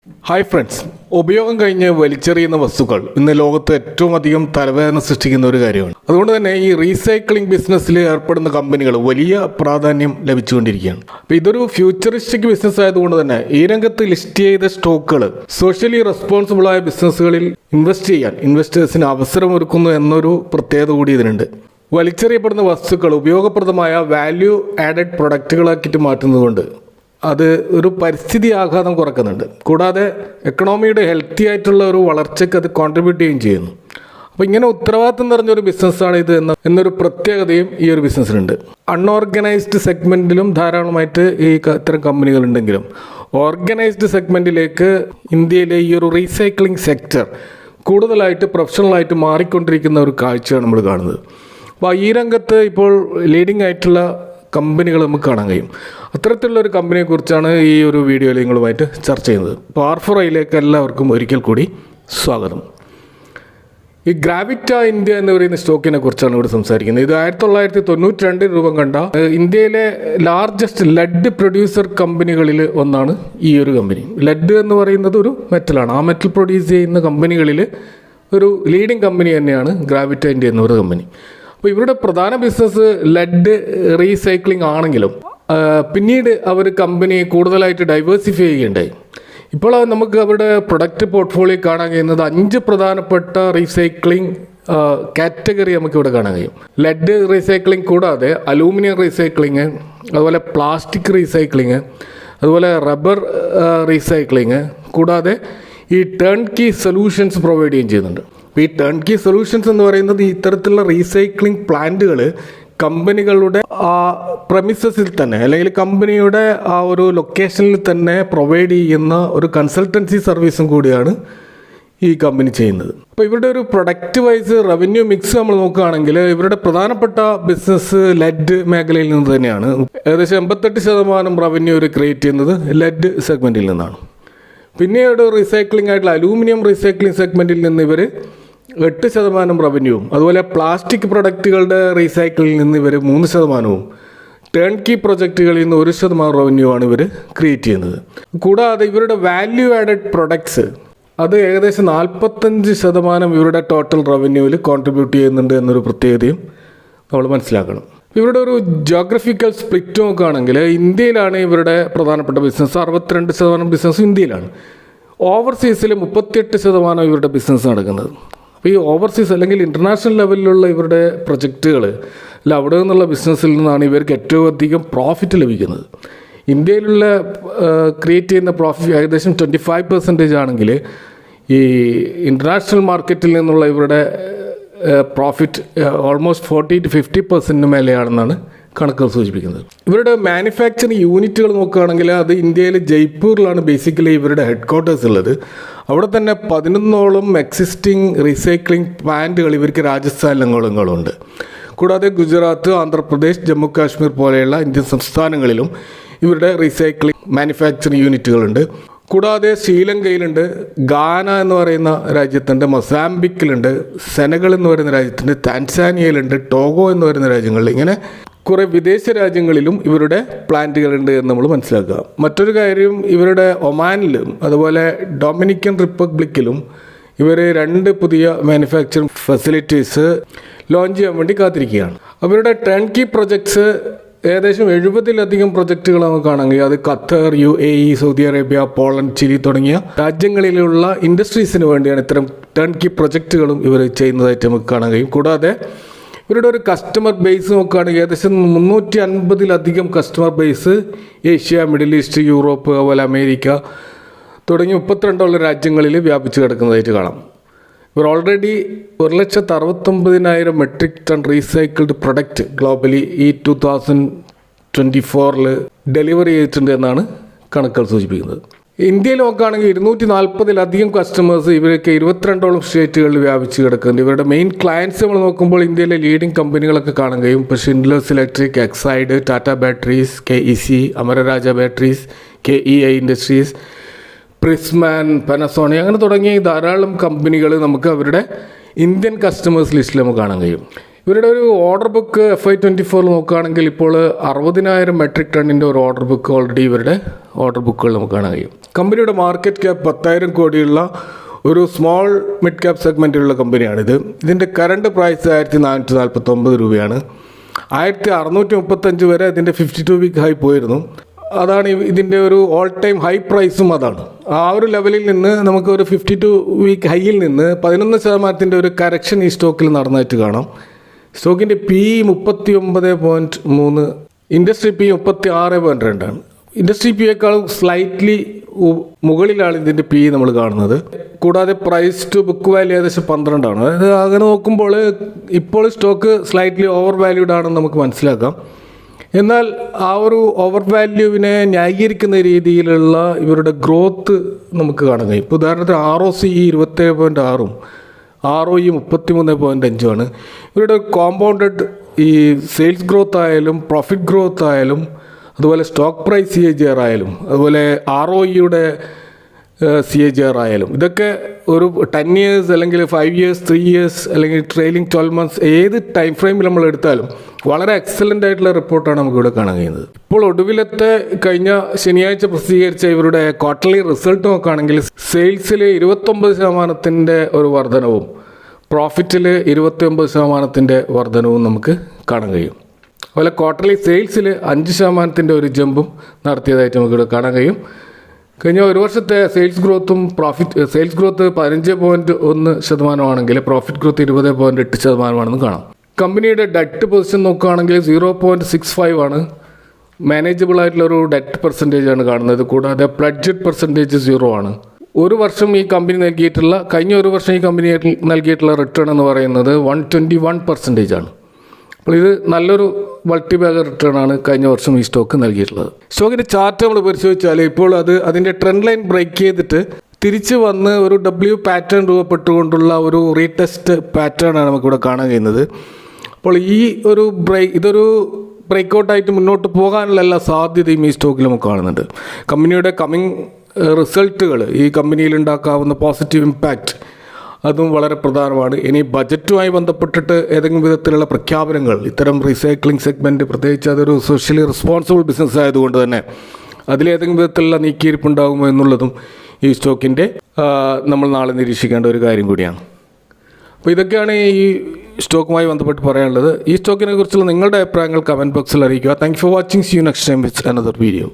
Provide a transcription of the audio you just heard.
Hi friends, ഉപയോഗം കഴിഞ്ഞ് വലിച്ചെറിയുന്ന വസ്തുക്കൾ ഇന്ന് ലോകത്ത് ഏറ്റവും അധികം തലവേദന സൃഷ്ടിക്കുന്ന ഒരു കാര്യമാണ്. അതുകൊണ്ട് തന്നെ ഈ റീസൈക്ലിംഗ് ബിസിനസ്സിൽ ഏർപ്പെടുന്ന കമ്പനികൾ വലിയ പ്രാധാന്യം ലഭിച്ചുകൊണ്ടിരിക്കുകയാണ്. അപ്പോൾ ഇതൊരു ഫ്യൂച്ചറിസ്റ്റിക് ബിസിനസ് ആയതുകൊണ്ട് തന്നെ ഈ രംഗത്ത് ലിസ്റ്റ് ചെയ്ത സ്റ്റോക്കുകൾ സോഷ്യലി റെസ്പോൺസിബിളായ ബിസിനസ്സുകളിൽ ഇൻവെസ്റ്റ് ചെയ്യാൻ ഇൻവെസ്റ്റേഴ്സിന് അവസരമൊരുക്കുന്നു എന്നൊരു പ്രത്യേകത കൂടി ഇതിനുണ്ട്. വലിച്ചെറിയപ്പെടുന്ന വസ്തുക്കൾ ഉപയോഗപ്രദമായ വാല്യൂ ആഡഡ് പ്രൊഡക്റ്റുകളാക്കിയിട്ട് മാറ്റുന്നതുകൊണ്ട് അത് ഒരു പരിസ്ഥിതി ആഘാതം കുറക്കുന്നുണ്ട്. കൂടാതെ എക്കണോമിയുടെ ഹെൽത്തി ആയിട്ടുള്ള ഒരു വളർച്ചയ്ക്ക് അത് കോൺട്രിബ്യൂട്ട് ചെയ്യുകയും ചെയ്യുന്നു. അപ്പോൾ ഇങ്ങനെ ഉത്തരവാദിത്തം നിറഞ്ഞൊരു ബിസിനസ്സാണ് ഇത് എന്നൊരു പ്രത്യേകതയും ഈ ഒരു ബിസിനസ്സിനുണ്ട്. അൺഓർഗനൈസ്ഡ് സെഗ്മെൻറ്റിലും ധാരാളമായിട്ട് ഇത്തരം കമ്പനികളുണ്ടെങ്കിലും ഓർഗനൈസ്ഡ് സെഗ്മെൻറ്റിലേക്ക് ഇന്ത്യയിലെ ഈ ഒരു റീസൈക്ലിംഗ് സെക്ടർ കൂടുതലായിട്ട് പ്രൊഫഷണലായിട്ട് മാറിക്കൊണ്ടിരിക്കുന്ന ഒരു കാഴ്ചയാണ് നമ്മൾ കാണുന്നത്. അപ്പോൾ ഈ രംഗത്ത് ഇപ്പോൾ ലീഡിംഗ് ആയിട്ടുള്ള കമ്പനികൾ നമുക്ക് കാണാൻ കഴിയും. അത്തരത്തിലുള്ള ഒരു കമ്പനിയെക്കുറിച്ചാണ് ഈ ഒരു വീഡിയോയിൽ നിങ്ങളുമായിട്ട് ചർച്ച ചെയ്യുന്നത്. അപ്പോൾ R4iലേക്ക് എല്ലാവർക്കും ഒരിക്കൽ കൂടി സ്വാഗതം. ഈ ഗ്രാവിറ്റ ഇന്ത്യ എന്ന് പറയുന്ന സ്റ്റോക്കിനെ കുറിച്ചാണ് ഇവിടെ സംസാരിക്കുന്നത്. ഇത് 1992 രൂപം കണ്ട ഇന്ത്യയിലെ ലാർജസ്റ്റ് ലെഡ് പ്രൊഡ്യൂസർ കമ്പനികളിൽ ഒന്നാണ് ഈ ഒരു കമ്പനി. ലെഡ് എന്ന് പറയുന്നത് ഒരു മെറ്റലാണ്. ആ മെറ്റൽ പ്രൊഡ്യൂസ് ചെയ്യുന്ന കമ്പനികളിൽ ഒരു ലീഡിംഗ് കമ്പനി തന്നെയാണ് ഗ്രാവിറ്റ ഇന്ത്യ എന്ന് പറയുന്ന കമ്പനി. അപ്പോൾ ഇവരുടെ പ്രധാന ബിസിനസ് ലെഡ് റീസൈക്ലിംഗ് ആണെങ്കിലും പിന്നീട് അവർ കമ്പനി കൂടുതലായിട്ട് ഡൈവേഴ്സിഫൈ ചെയ്യുകയുണ്ടായി. ഇപ്പോൾ നമുക്ക് അവരുടെ പ്രൊഡക്റ്റ് പോർട്ട്ഫോളിയോ കാണാൻ കഴിയുന്നത് 5 പ്രധാനപ്പെട്ട റീസൈക്ലിംഗ് കാറ്റഗറി നമുക്കിവിടെ കാണാൻ കഴിയും. ലെഡ് റീസൈക്ലിംഗ് കൂടാതെ അലൂമിനിയം റീസൈക്ലിംഗ്, അതുപോലെ പ്ലാസ്റ്റിക് റീസൈക്ലിംഗ്, അതുപോലെ റബ്ബർ റീസൈക്ലിംഗ്, കൂടാതെ ഈ ടേൺ കീ സൊല്യൂഷൻസ് പ്രൊവൈഡ് ചെയ്യുകയും ചെയ്യുന്നുണ്ട്. ഈ ടേൺ കീ സൊല്യൂഷൻസ് എന്ന് പറയുന്നത് ഇത്തരത്തിലുള്ള റീസൈക്ലിംഗ് പ്ലാന്റുകൾ കമ്പനികളുടെ ആ പ്രമിസസിൽ തന്നെ അല്ലെങ്കിൽ കമ്പനിയുടെ ആ ഒരു ലൊക്കേഷനിൽ തന്നെ പ്രൊവൈഡ് ചെയ്യുന്ന ഒരു കൺസൾട്ടൻസി സർവീസും കൂടിയാണ് ഈ കമ്പനി ചെയ്യുന്നത്. അപ്പോൾ ഇവരുടെ ഒരു പ്രൊഡക്റ്റ് വൈസ് റവന്യൂ മിക്സ് നമ്മൾ നോക്കുകയാണെങ്കിൽ ഇവരുടെ പ്രധാനപ്പെട്ട ബിസിനസ് ലെഡ് മേഖലയിൽ നിന്ന് തന്നെയാണ്. ഏകദേശം 88% റവന്യൂ ഒരു ക്രിയേറ്റ് ചെയ്യുന്നത് ലെഡ് സെഗ്മെൻറ്റിൽ നിന്നാണ്. പിന്നീട് റീസൈക്ലിംഗ് ആയിട്ടുള്ള അലൂമിനിയം റീസൈക്ലിംഗ് സെഗ്മെൻറ്റിൽ നിന്ന് ഇവർ 8% റവന്യൂവും, അതുപോലെ പ്ലാസ്റ്റിക് പ്രൊഡക്റ്റുകളുടെ റീസൈക്കിളിൽ നിന്ന് ഇവർ 3%, ടേൺ കീ പ്രൊജക്റ്റുകളിൽ നിന്ന് 1% റവന്യൂ ആണ് ഇവർ ക്രിയേറ്റ് ചെയ്യുന്നത്. കൂടാതെ ഇവരുടെ വാല്യൂ ആഡഡ് പ്രൊഡക്ട്സ് അത് ഏകദേശം 45% ഇവരുടെ ടോട്ടൽ റവന്യൂവിൽ കോൺട്രിബ്യൂട്ട് ചെയ്യുന്നുണ്ട് എന്നൊരു പ്രത്യേകതയും നമ്മൾ മനസ്സിലാക്കണം. ഇവരുടെ ഒരു ജോഗ്രഫിക്കൽ സ്പ്ലിറ്റ് നോക്കുകയാണെങ്കിൽ ഇന്ത്യയിലാണ് ഇവരുടെ പ്രധാനപ്പെട്ട ബിസിനസ്. 62% ബിസിനസ് ഇന്ത്യയിലാണ്. ഓവർസീസിൽ 38% ഇവരുടെ ബിസിനസ് നടക്കുന്നത്. അപ്പോൾ ഈ ഓവർസീസ് അല്ലെങ്കിൽ ഇൻ്റർനാഷണൽ ലെവലിലുള്ള ഇവരുടെ പ്രൊജക്റ്റുകൾ അല്ല അവിടെ നിന്നുള്ള ബിസിനസ്സിൽ നിന്നാണ് ഇവർക്ക് ഏറ്റവും അധികം പ്രോഫിറ്റ് ലഭിക്കുന്നത്. ഇന്ത്യയിലുള്ള ക്രിയേറ്റ് ചെയ്യുന്ന പ്രോഫിറ്റ് ഏകദേശം 25% ആണെങ്കിൽ ഈ ഇൻ്റർനാഷണൽ മാർക്കറ്റിൽ നിന്നുള്ള ഇവരുടെ പ്രോഫിറ്റ് ഓൾമോസ്റ്റ് 40-50% മേലെയാണെന്നാണ് കണക്കുകൾ സൂചിപ്പിക്കുന്നത്. ഇവരുടെ മാനുഫാക്ചറിങ് യൂണിറ്റുകൾ നോക്കുകയാണെങ്കിൽ അത് ഇന്ത്യയിലെ ജയ്പൂരിലാണ് ബേസിക്കലി ഇവരുടെ ഹെഡ് ക്വാർട്ടേഴ്സ് ഉള്ളത്. അവിടെ തന്നെ 11ഓളം എക്സിസ്റ്റിംഗ് റീസൈക്ലിംഗ് പ്ലാന്റുകൾ ഇവർക്ക് രാജസ്ഥാനിലെങ്ങോളങ്ങളുണ്ട്. കൂടാതെ ഗുജറാത്ത്, ആന്ധ്രാപ്രദേശ്, ജമ്മു കാശ്മീർ പോലെയുള്ള ഇന്ത്യൻ സംസ്ഥാനങ്ങളിലും ഇവരുടെ റീസൈക്ലിംഗ് മാനുഫാക്ചറിങ് യൂണിറ്റുകളുണ്ട്. കൂടാതെ ശ്രീലങ്കയിലുണ്ട്, ഗാന എന്ന് പറയുന്ന രാജ്യത്തുണ്ട്, മൊസാംബിക്കിലുണ്ട്, സെനഗൾ എന്ന് പറയുന്ന രാജ്യത്തുണ്ട്, താൻസാനിയയിലുണ്ട്, ടോഗോ എന്ന് പറയുന്ന രാജ്യങ്ങളിൽ ഇങ്ങനെ കുറേ വിദേശ രാജ്യങ്ങളിലും ഇവരുടെ പ്ലാന്റുകളുണ്ട് എന്ന് നമ്മൾ മനസ്സിലാക്കുക. മറ്റൊരു കാര്യം ഇവരുടെ ഒമാനിലും അതുപോലെ ഡൊമിനിക്കൻ റിപ്പബ്ലിക്കിലും ഇവർ 2 പുതിയ മാനുഫാക്ചറിങ് ഫെസിലിറ്റീസ് ലോഞ്ച് ചെയ്യാൻ വേണ്ടി കാത്തിരിക്കുകയാണ്. അവരുടെ ടേൺ കീ പ്രൊജക്ട്സ് ഏകദേശം 70-ലധികം പ്രൊജക്റ്റുകൾ നമുക്ക് കാണാൻ കഴിയും. അത് Qatar, UAE, Saudi Arabia, Poland, Chile തുടങ്ങിയ രാജ്യങ്ങളിലുള്ള ഇൻഡസ്ട്രീസിന് വേണ്ടിയാണ് ഇത്തരം ടേൺ കീ പ്രൊജക്റ്റുകളും ഇവർ ചെയ്യുന്നതായിട്ട് നമുക്ക് കാണാൻ കഴിയും. കൂടാതെ ഇവരുടെ ഒരു കസ്റ്റമർ ബേസ് നോക്കുകയാണെങ്കിൽ ഏകദേശം 350-ലധികം customer base Asia, middle east, Europe, അതുപോലെ അമേരിക്ക തുടങ്ങി 32 രാജ്യങ്ങളിൽ വ്യാപിച്ച് കിടക്കുന്നതായിട്ട് കാണാം. ഇവർ already 1,69,000 metric ton recycled product globally ഈ 2024 ഡെലിവറി ചെയ്തിട്ടുണ്ട് എന്നാണ് കണക്കുകൾ സൂചിപ്പിക്കുന്നത്. ഇന്ത്യയിൽ നോക്കുകയാണെങ്കിൽ 240-ലധികം കസ്റ്റമേഴ്സ് ഇവർക്ക് 22ഓളം സ്റ്റേറ്റുകളിൽ വ്യാപിച്ച് കിടക്കുന്നുണ്ട്. ഇവരുടെ മെയിൻ ക്ലയൻസ് നമ്മൾ നോക്കുമ്പോൾ ഇന്ത്യയിലെ ലീഡിംഗ് കമ്പനികളൊക്കെ കാണാൻ കഴിയും. ഇപ്പോൾ Schindler's electric, Exide, Tata batteries, KEC, Amara Raja batteries, KEI industries, പ്രിസ്മാൻ, Panasonic അങ്ങനെ തുടങ്ങിയ ധാരാളം കമ്പനികൾ നമുക്ക് അവരുടെ ഇന്ത്യൻ കസ്റ്റമേഴ്സ് ലിസ്റ്റിൽ നമുക്ക് കാണാൻ കഴിയും. ഇവരുടെ ഒരു ഓർഡർ ബുക്ക് FY24 നോക്കുകയാണെങ്കിൽ ഇപ്പോൾ 60,000 മെട്രിക് ടണ്ണിൻ്റെ ഒരു ഓർഡർ ബുക്ക് ഓൾറെഡി ഇവരുടെ ഓർഡർ ബുക്കുകൾ നമുക്ക് കാണാൻ കഴിയും. കമ്പനിയുടെ മാർക്കറ്റ് ക്യാപ്പ് 10,000 കോടിയുള്ള ഒരു സ്മോൾ മിഡ് ക്യാപ് സെഗ്മെൻറ്റിലുള്ള കമ്പനിയാണിത്. ഇതിൻ്റെ കറണ്ട് പ്രൈസ് 1449 രൂപയാണ്. 1635 വരെ ഇതിൻ്റെ 52 വീക്ക് ഹൈ പോയിരുന്നു. അതാണ് ഇതിൻ്റെ ഒരു ഓൾ ടൈം ഹൈ പ്രൈസും അതാണ്. ആ ഒരു ലെവലിൽ നിന്ന് നമുക്ക് ഒരു 52 വീക്ക് ഹൈയിൽ നിന്ന് 11% ഒരു കറക്ഷൻ ഈ സ്റ്റോക്കിൽ നടന്നതായിട്ട് കാണാം. സ്റ്റോക്കിൻ്റെ PE 39.3, ഇൻഡസ്ട്രി PE 36.2 ആണ്. ഇൻഡസ്ട്രി PEയേക്കാളും സ്ലൈറ്റ്ലി മുകളിലാണ് ഇതിൻ്റെ PE നമ്മൾ കാണുന്നത്. കൂടാതെ പ്രൈസ് ടു ബുക്ക് വാല്യൂ ഏകദേശം 12 ആണ്. അതായത് അങ്ങനെ നോക്കുമ്പോൾ ഇപ്പോൾ സ്റ്റോക്ക് സ്ലൈറ്റ്ലി ഓവർ വാല്യൂഡ് ആണെന്ന് നമുക്ക് മനസ്സിലാക്കാം. എന്നാൽ ആ ഒരു ഓവർ വാല്യൂവിനെ ന്യായീകരിക്കുന്ന രീതിയിലുള്ള ഇവരുടെ ഗ്രോത്ത് നമുക്ക് കാണാൻ കഴിയും. ഇപ്പോൾ ഉദാഹരണത്തിന് ROCE 27.6ഉം ROE 33.5ഉമാണ്. ഇവരുടെ കോമ്പൗണ്ടഡ് ഈ സെയിൽസ് ഗ്രോത്ത് ആയാലും പ്രോഫിറ്റ് ഗ്രോത്ത് ആയാലും അതുപോലെ സ്റ്റോക്ക് പ്രൈസ് CAGR ആയാലും അതുപോലെ ROEയുടെ CAGR ആയാലും ഇതൊക്കെ ഒരു 10 years അല്ലെങ്കിൽ 5 years 3 years അല്ലെങ്കിൽ ട്രെയിലിംഗ് 12 months ഏത് ടൈം ഫ്രെയിമിൽ നമ്മൾ എടുത്താലും വളരെ എക്സലൻ്റ് ആയിട്ടുള്ള റിപ്പോർട്ടാണ് നമുക്കിവിടെ കാണാൻ കഴിയുന്നത്. ഇപ്പോൾ ഒടുവിലത്തെ കഴിഞ്ഞ ശനിയാഴ്ച പ്രസിദ്ധീകരിച്ച ഇവരുടെ ക്വാർട്ടർലി റിസൾട്ട് നോക്കുകയാണെങ്കിൽ സെയിൽസിൽ 29% ഒരു വർധനവും പ്രോഫിറ്റിൽ 29% വർധനവും നമുക്ക് കാണാൻ കഴിയും. അതുപോലെ ക്വാർട്ടർലി സെയിൽസിൽ 5% ഒരു ജമ്പും നടത്തിയതായിട്ട് നമുക്കിവിടെ കാണാൻ കഴിയും. കഴിഞ്ഞ ഒരു വർഷത്തെ സെയിൽസ് ഗ്രോത്ത് 15.1% ആണെങ്കിൽ പ്രോഫിറ്റ് ഗ്രോത്ത് 20.8% കാണാം. കമ്പനിയുടെ ഡെറ്റ് പൊസിഷൻ നോക്കുകയാണെങ്കിൽ 0.65 ആണ്. മാനേജബിൾ ആയിട്ടുള്ളൊരു ഡെറ്റ് പെർസെൻറ്റേജ് ആണ് കാണുന്നത്. കൂടാതെ പ്ലഡ്ജഡ് പെർസെൻറ്റേജ് 0 ആണ്. ഒരു വർഷം ഈ കമ്പനി കഴിഞ്ഞ ഒരു വർഷം ഈ കമ്പനി നൽകിയിട്ടുള്ള റിട്ടേൺ എന്ന് പറയുന്നത് 121% ആണ്. അപ്പോൾ ഇത് നല്ലൊരു മൾട്ടി ബാഗർ റിട്ടേൺ ആണ് കഴിഞ്ഞ വർഷം ഈ സ്റ്റോക്ക് നൽകിയിട്ടുള്ളത്. സ്റ്റോക്കിൻ്റെ ചാർട്ട് നമ്മൾ പരിശോധിച്ചാൽ ഇപ്പോൾ അതിൻ്റെ ട്രെൻഡ് ലൈൻ ബ്രേക്ക് ചെയ്തിട്ട് തിരിച്ച് വന്ന് ഒരു W പാറ്റേൺ രൂപപ്പെട്ടുകൊണ്ടുള്ള ഒരു റീടെസ്റ്റ് പാറ്റേൺ ആണ് നമുക്കിവിടെ കാണാൻ കഴിയുന്നത്. അപ്പോൾ ഇതൊരു ബ്രേക്കൗട്ടായിട്ട് മുന്നോട്ട് പോകാനുള്ള എല്ലാ സാധ്യതയും ഈ സ്റ്റോക്കിൽ നമുക്ക് കാണുന്നുണ്ട്. കമ്പനിയുടെ കമ്മിങ് റിസൾട്ടുകൾ ഈ കമ്പനിയിൽ ഉണ്ടാക്കാവുന്ന പോസിറ്റീവ് ഇമ്പാക്റ്റ് അതും വളരെ പ്രധാനമാണ്. ഇനി ബജറ്റുമായി ബന്ധപ്പെട്ടിട്ട് ഏതെങ്കിലും വിധത്തിലുള്ള പ്രഖ്യാപനങ്ങൾ ഇത്തരം റീസൈക്ലിംഗ് സെഗ്മെൻറ്റ് പ്രത്യേകിച്ച് അതൊരു സോഷ്യലി റെസ്പോൺസിബിൾ ബിസിനസ് ആയതുകൊണ്ട് തന്നെ അതിലേതെങ്കിലും വിധത്തിലുള്ള നീക്കിയിരിപ്പുണ്ടാകുമോ എന്നുള്ളതും ഈ സ്റ്റോക്കിൻ്റെ നമ്മൾ നാളെ നിരീക്ഷിക്കേണ്ട ഒരു കാര്യം കൂടിയാണ്. അപ്പോൾ ഇതൊക്കെയാണ് ഈ സ്റ്റോക്കുമായി ബന്ധപ്പെട്ട് പറയാനുള്ളത്. ഈ സ്റ്റോക്കിനെ കുറിച്ചുള്ള നിങ്ങളുടെ അഭിപ്രായങ്ങൾ കമൻറ്റ് ബോക്സിൽ അറിയിക്കുക. Thank you for watching. See you next time with another video.